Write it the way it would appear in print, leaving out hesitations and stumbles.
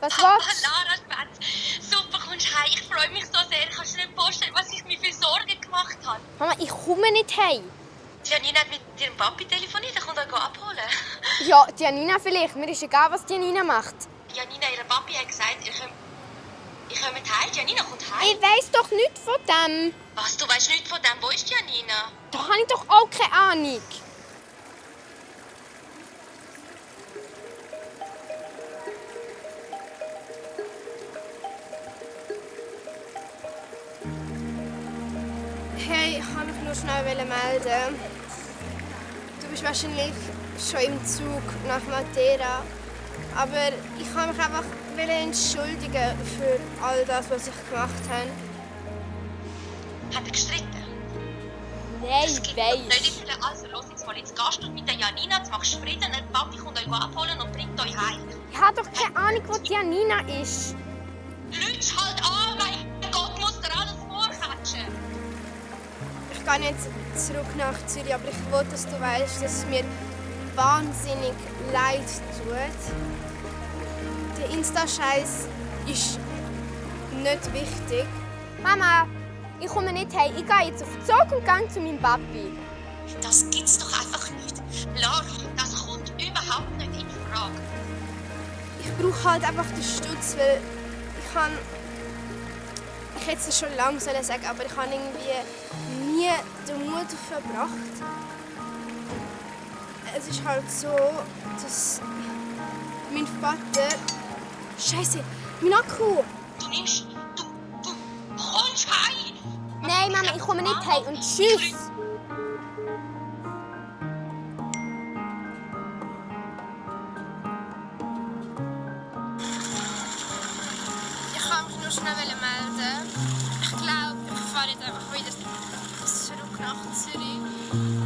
Was willst du? Lara, Spätz, super, kommst heim. Ich freue mich so sehr. Kannst du dir nicht vorstellen, was ich mir für Sorgen gemacht habe? Mama, ich komme nicht heim. Janina hat mit ihrem Papi telefoniert, er kommt euch abholen. Ja, Janina vielleicht. Mir ist egal, was Janina macht. Janina, ihr Papi hat gesagt, ihr kommt heim. Janina kommt heim. Ich weiss doch nichts von dem. Was, du weißt nichts von dem? Wo ist Janina? Da habe ich doch auch keine Ahnung. Hey, ich wollte mich nur schnell melden. Du bist wahrscheinlich schon im Zug nach Matera. Aber ich wollte mich einfach entschuldigen für all das, was ich gemacht habe. Hat er gestritten? Nein, Das gibt weiss. doch nicht. Also, los jetzt mal. Jetzt gehst du mit der Janina, jetzt machst du Frieden, der Papi kommt euch abholen und bringt euch heim. Ich habe doch keine Ahnung, wo die Janina ist. Lütsch halt an, mein Gott, muss dir alles vorkatschen. Ich gehe jetzt zurück nach Zürich, aber ich will, dass du weißt, dass es mir wahnsinnig leid tut. Der Insta-Scheiß ist nicht wichtig. Mama, ich komme nicht heim. Ich gehe jetzt auf den Zug und gehe zu meinem Papi. Das gibt's doch einfach nicht. Lara, das kommt überhaupt nicht in Frage. Ich brauche halt einfach den Stutz, weil ich hätte es schon lange sagen, aber ich habe irgendwie nie den Mut verbracht. Es ist halt so, dass mein Vater... Scheiße, mein Akku! Du kommst heim. Nein, Mama, ich komme nicht heim und tschüss! Ich kann mich nur schnell melden. Ich glaube, ich fahre jetzt einfach wieder zurück nach Zürich.